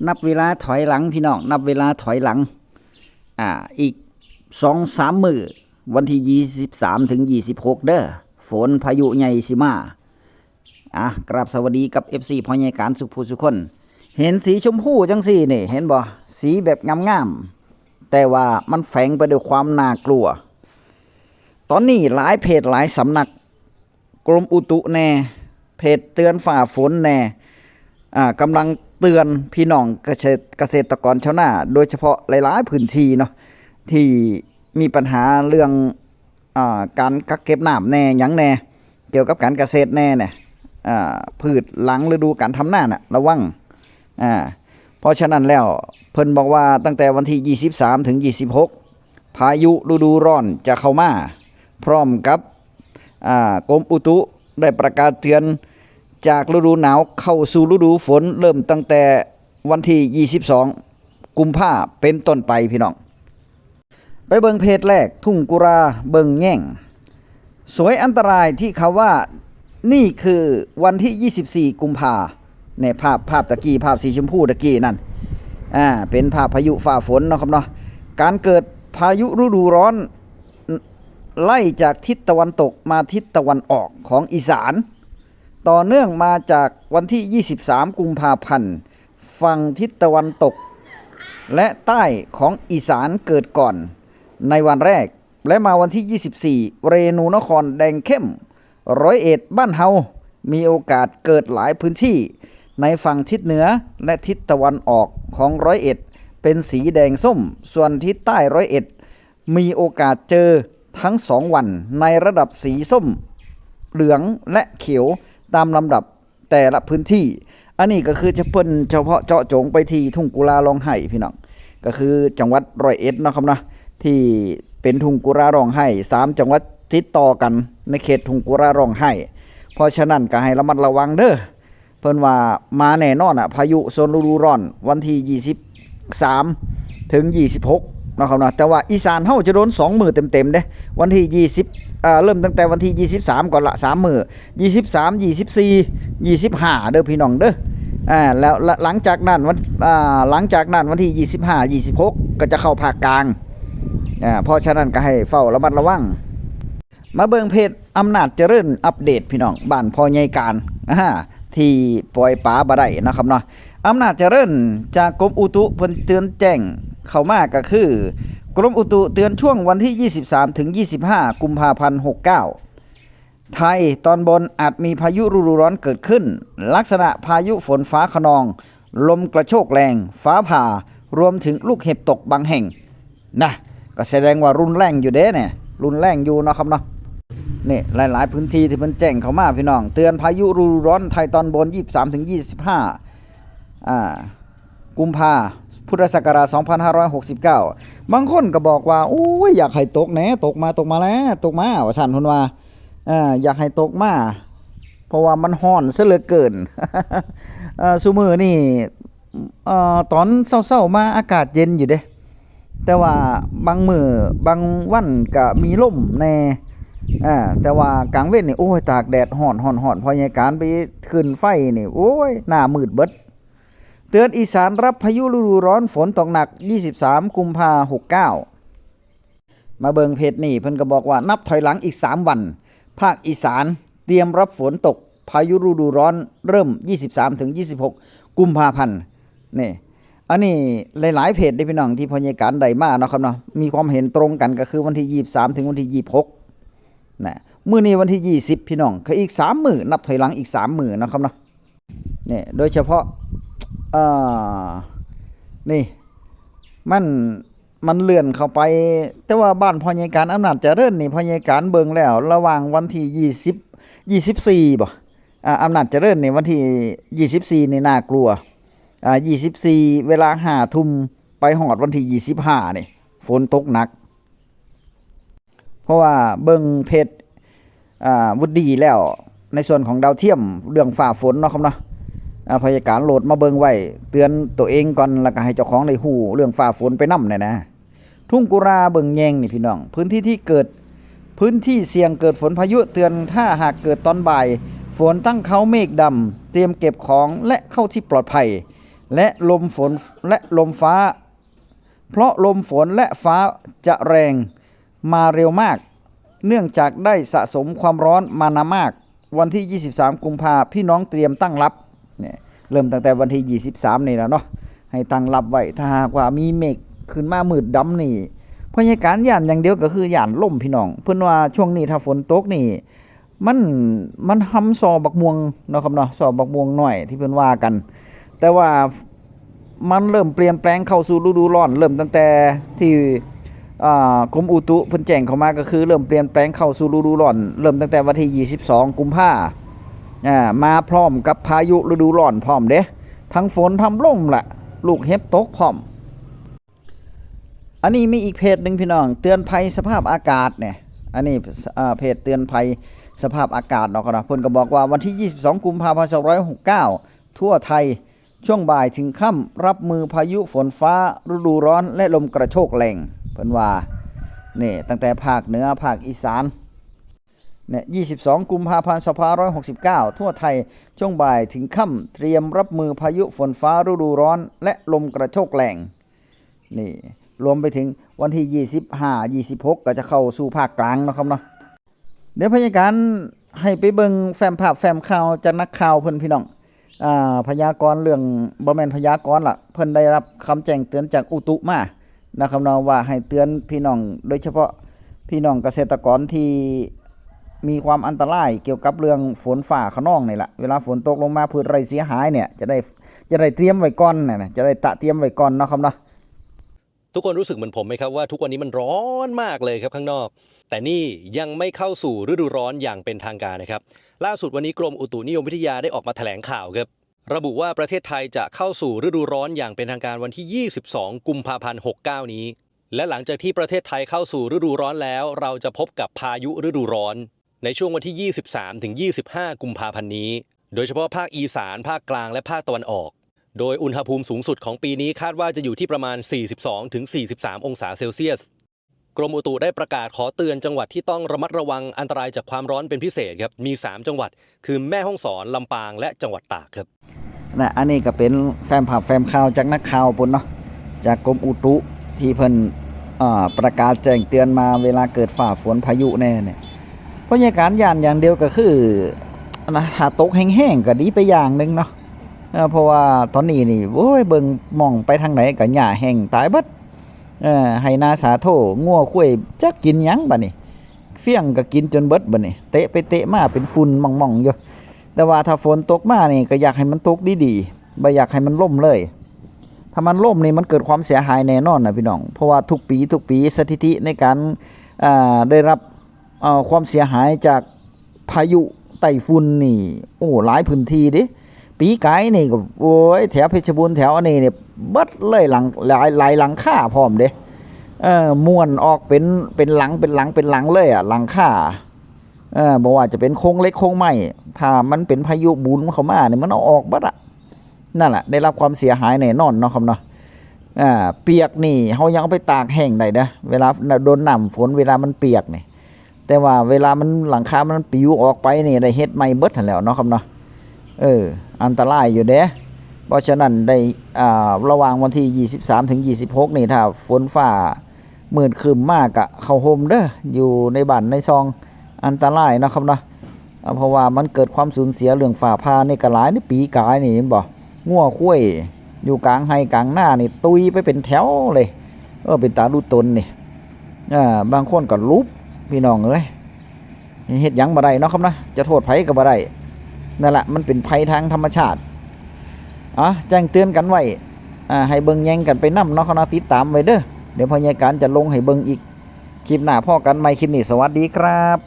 นับเวลาถอยหลังพี่น้องนับเวลาถอยหลังอีก2-3 มื้อวันที่23ถึง26เด้อฝนพายุใหญ่สิมากราบสวัสดีกับ FC พ่อใหญ่การสุขผู้สุขคนเห็นสีชมพูจังซี่นี่เห็นบ่สีแบบงามๆแต่ว่ามันแฝงไปด้วยความน่ากลัวตอนนี้หลายเพจหลายสำนักกรมอุตุแน่เพจเตือนฝ่าฝนแน่กำลังเตือนพี่น้องเกษตรกรชาวนาโดยเฉพาะหลายๆพื้นที่เนาะที่มีปัญหาเรื่องการกักเก็บน้ำแน่หยังแน่เกี่ยวกับการเกษตรแน่เนี่ยพืชหลังฤดูการทำนาน่ะระวังเพราะฉะนั้นแล้วเพิ่นบอกว่าตั้งแต่วันที่23ถึง26พายุฤดูร้อนจะเข้ามาพร้อมกับกรมอุตุได้ประกาศเตือนจากฤดูหนาวเข้าสู่ฤดูฝนเริ่มตั้งแต่วันที่22กุมภาพันธ์เป็นต้นไปพี่น้องไปเบิ่งเพจแรกทุ่งกุราเบิ่งแง่งสวยอันตรายที่เขาว่านี่คือวันที่24กุมภาในภาพตะกี้ภาพสีชมพูตะกี้นั่นเป็นภาพพายุฟ้าฝนเนาะครับเนาะการเกิดพายุฤดูร้อนไล่จากทิศตะวันตกมาทิศตะวันออกของอีสานต่อเนื่องมาจากวันที่23กุมภาพันธ์ฝั่งทิศตะวันตกและใต้ของอีสานเกิดก่อนในวันแรกและมาวันที่24เรนูนครแดงเข้ม101บ้านเฮามีโอกาสเกิดหลายพื้นที่ในฝั่งทิศเหนือและทิศตะวันออกของ101เป็นสีแดงส้มส่วนทิศใต้101มีโอกาสเจอทั้ง2วันในระดับสีส้มเหลืองและเขียวตามลำดับแต่ละพื้นที่อันนี้ก็คือจะเพิ่นเฉพาะเจาะจงไปที่ทุ่งกุลาร้องไห้พี่น้องก็คือจังหวัด101เนาะครับเนาะที่เป็นทุ่งกุลาร้องไห้3จังหวัดติดต่อกันในเขตทุ่งกุลาร้องไห้เพราะฉะนั้นก็ให้ระมัดระวังเด้อเพิ่นว่ามาแน่นอนพายุโซนฤดูร้อนวันที่23ถึง26นะครับนะแต่ว่าอีสานเฮาจะโดน2มื้อเต็มๆเด้วันที่20เริ่มตั้งแต่วันที่23ก่อนละ3มื้อ23 24 25เด้อพี่น้องเด้อแล้วหลังจากนั้นวันที่25 26ก็จะเข้าภาคกลางเพราะฉะนั้นก็ให้เฝ้าระมัดระวังมาเบิ่งเพจอำนาจเจริญอัปเดตพี่น้องบ้านพ่อใหญ่การที่ปล่อยปลาบ่ได้นะครับเนาะอำนาจเจริญจากกรมอุตุเพิ่นเตือนแจ้งเข้ามาก็คือกรมอุตุเตือนช่วงวันที่23ถึง25กุมภาพันธ์69ไทยตอนบนอาจมีพายุฤดูร้อนเกิดขึ้นลักษณะพายุฝนฟ้าคะนองลมกระโชกแรงฟ้าผ่ารวมถึงลูกเห็บตกบางแห่งนะก็แสดงว่ารุนแรงอยู่เด้เนี่ยรุนแรงอยู่เนาะครับเนาะนี่หลายๆพื้นที่ที่เพิ่นแจ้งเข้ามาพี่น้องเตือนพายุฤดูร้อนไทยตอนบน23ถึง25กุมภาพุทธศักราช2569บางคนก็บอกว่าโอ้ยอยากให้ตกแหน่ตกมาแล้วตกมาว่าซั่นเพิ่นว่าอยากให้ตกมาเพราะว่ามันร้อนซะเหลือเกินซุมื้อนี่ตอนเช้าๆมาอากาศเย็นอยู่เด้แต่ว่าบางมื้อบางวันก็มีลมแน่แต่ว่ากลางเว้นนี่โอ้ยตากแดดร้อนพอใหญ่การไปขึ้นไฟนี่โอ้ยหน้ามืดเบิดเตือนอีสานรับพายุฤดูร้อนฝนตกหนัก23กุมภาพันธ์69มาเบิ่งเพจนี่เพิ่นก็บอกว่านับถอยหลังอีก3วันภาคอีสานเตรียมรับฝนตกพายุฤดูร้อนเริ่ม23ถึง26กุมภาพันธ์นี่อันนี้หลายๆเพจได้พี่น้องที่พอใหญ่การได้มาเนาะครับเนาะมีความเห็นตรงกันก็คือวันที่23ถึงวันที่26นะมื้อนี้วันที่20พี่น้องคืออีก3มื้อนับถอยหลังอีก3มื้อนะครับเนาะนี่โดยเฉพาะนี่มันเลื่อนเข้าไปแต่ว่าบ้านพ่อใหญ่การอำนาจเจริญนี่พ่อใหญ่การเบิ่งแล้วระหว่างวันที่24บ่อำนาจเจริญนี่วันที่24นี่น่ากลัว24เวลา 5 ทุ่มไปฮอดวันที่25นี่ฝนตกหนักเพราะว่าเบิ่งเพจวุฒิแล้วในส่วนของดาวเทียมเรื่องฟ้าฝนเนาะครับเนาะพยาการโหลดมาเบิ่งไว้เตือนตัวเองก่อนแล้วก็ให้เจ้าของได้ฮู้เรื่องฟ้าฝนไปนำนะทุ่งกุราเบิ่งแยงนี่พี่น้องพื้นที่เสี่ยงเกิดฝนพายุเตือนถ้าหากเกิดตอนบ่ายฝนตั้งเขาเมฆดำเตรียมเก็บของและเข้าที่ปลอดภัย และลมฝนและลมฟ้าเพราะลมฝนและฟ้าจะแรงมาเร็วมากเนื่องจากได้สะสมความร้อนมานานมากวันที่23กุมภาพันธ์พี่น้องเตรียมตั้งรับเนี่ยเริ่มตั้งแต่วันที่23นี่แล้วเนาะให้ตั้งรับไว้ถ้าหากว่ามีเมฆขึ้นมามืดดำนี่พยากรณ์ย่านอย่างเดียวก็คือย่านล่มพี่น้องเพิ่นว่าช่วงนี้ถ้าฝนตกนี่มันหำซอบักม่วงเนาะครับเนาะซอบักม่วงหน่อยที่เพิ่นว่ากันแต่ว่ามันเริ่มเปลี่ยนแปลงเข้าสู่ฤดูร้อนเริ่มตั้งแต่ที่กรมอุตุเพิ่นแจ้งเข้ามาก็คือเริ่มเปลี่ยนแปลงเข้าสู่ฤดูร้อนเริ่มตั้งแต่วันที่22กุมภาพันธ์มาพร้อมกับพายุฤดูร้อนพร้อมเด้ทั้งฝนทั้งลมล่ะลูกเห็บตกพร้อมอันนี้มีอีกเพจนึงพี่น้องเตือนภัยสภาพอากาศเนี่ยอันนี้เพจเตือนภัยสภาพอากาศเนาะครับเพิ่นก็บอกว่าวันที่22กุมภาพันธ์2569ทั่วไทยช่วงบ่ายถึงค่ำรับมือพายุฝนฟ้าฤดูร้อนและลมกระโชกแรงเพิ่นว่านี่ตั้งแต่ภาคเหนือภาคอีสานเนี่ย22กุมภาพันธ์2569ทั่วไทยช่วงบ่ายถึงค่ำเตรียมรับมือพายุฝนฟ้าฤดูร้อนและลมกระโชกแรงนี่รวมไปถึงวันที่25 26ก็จะเข้าสู่ภาคกลางนะครับเนาะเดี๋ยวพยากรณ์ให้ไปเบิ่งแฟ้มภาพแฟ้มข่าวจากนักข่าวเพิ่นพี่น้องพยากรณ์เรื่องบ่แม่นพยากรณ์ล่ะเพิ่นได้รับคำแจ้งเตือนจากอุตุมานะครับเนาะว่าให้เตือนพี่น้องโดยเฉพาะพี่น้องเกษตรกรที่มีความอันตรายเกี่ยวกับเรื่องฝนฟ้าคะนองนี่แหละเวลาฝนตกลงมาพืชไร่เสียหายเนี่ยจะได้เตรียมไว้ก่อนนะจะได้เตรียมไว้ก่อนเนาะครับเนาะทุกคนรู้สึกเหมือนผมไหมครับว่าทุกวันนี้มันร้อนมากเลยครับข้างนอกแต่นี่ยังไม่เข้าสู่ฤดูร้อนอย่างเป็นทางการนะครับล่าสุดวันนี้กรมอุตุนิยมวิทยาได้ออกมาแถลงข่าวครับระบุว่าประเทศไทยจะเข้าสู่ฤดูร้อนอย่างเป็นทางการวันที่22กุมภาพันธ์69นี้และหลังจากที่ประเทศไทยเข้าสู่ฤดูร้อนแล้วเราจะพบกับพายุฤดูร้อนในช่วงวันที่23ถึง25กุมภาพันธ์นี้โดยเฉพาะภาคอีสานภาคกลางและภาคตะวันออกโดยอุณหภูมิสูงสุดของปีนี้คาดว่าจะอยู่ที่ประมาณ42-43องศาเซลเซียสกรมอุตุได้ประกาศขอเตือนจังหวัดที่ต้องระมัดระวังอันตรายจากความร้อนเป็นพิเศษครับมี3จังหวัดคือแม่ฮ่องสอนลำปางและจังหวัดตากครับนะอันนี้ก็เป็นแฟ้มภาพแฟ้มข่าวจากนักข่าวปุ่นเนาะจากกรมอุตุที่เพิ่นประกาศแจ้งเตือนมาเวลาเกิดฝ่าฝนพายุแน่เนี่ยพยากรณ์อย่างเดียวก็คือนะถ้าตกแห้งๆก็ดีไปอย่างนึงเนาะเพราะว่าตอนนี้นี่โอ้ยเบิ่งมองไปทางไหนก็หญ้าแห้งตายเบิดให้นาสาโทงัวคุ้ยจักกินหยังบัดนี้เฟี้ยงก็กินจนเบิดบัดนี้เตะไปเตะมาเป็นฝุ่นหม่องๆอยู่แต่ว่าถ้าฝนตกมานี่ก็อยากให้มันตกดีๆบ่อยากให้มันล่มเลยถ้ามันล่มนี่มันเกิดความเสียหายแน่นอนนะพี่น้องเพราะว่าทุกปีสถิติในการได้รับความเสียหายจากพายุไต้ฝุ่นนี่โอ้หลายพื้นที่เด้ปีกายนี่ก็โอ้ยแถวเพชรบูรณ์แถวอันนี้เนี่ยเบิดเลยหลังหลายหลังคาพร้อมเด้ม่วนออกเป็นหลังเลยอ่ะหลังคาบ่ว่าจะเป็นโครงเล็กโครงใหม่ถ้ามันเป็นพายุบุญเข้ามาเนี่ยมันเอาออกเบิดอ่ะนั่นแหละได้รับความเสียหายแน่นอนเนาะครับเนาะเปียกนี่เฮายังเอาไปตากแห้งได้นะเวลาโดนน้ำฝนเวลามันเปียกนี่แต่ว่าเวลามันหลังคามันปลิวออกไปนี่ได้เฮ็ดใหม่เบิดหั่นแล้วเนาะครับเนาะอันตรายอยู่เด้เพราะฉะนั้นได้ระหว่างวันที่23ถึง26นี่ถ้าฝนฟ้ามืดครึ้มมากก็เข้าห่มเด้ออยู่ในบ้านในซองอันตรายเนาะครับเนาะเพราะว่ามันเกิดความสูญเสียเรื่องฟ้าผ่านี่ก็หลายในปีกายนี่เห็นบ่งัวคุ้ยอยู่กลางไร่กลางนานี่ตุยไปเป็นแถวเลยเป็นตาดูตนนี่บางคนก็ลุบพี่น้องเอ้ยเฮ็ดหยังบ่ได้เนาะครับนะจะโทษไผก็บ่ได้นั่นแหละมันเป็นภัยทางธรรมชาติแจ้งเตือนกันไว้ให้เบิ่งแย่งกันไปนำเนาะคณะติดตามไว้เด้อเดี๋ยวพยาการจะลงให้เบิ่งอีกคลิปหน้าพ่อกันใหม่คลิปนี้สวัสดีครับ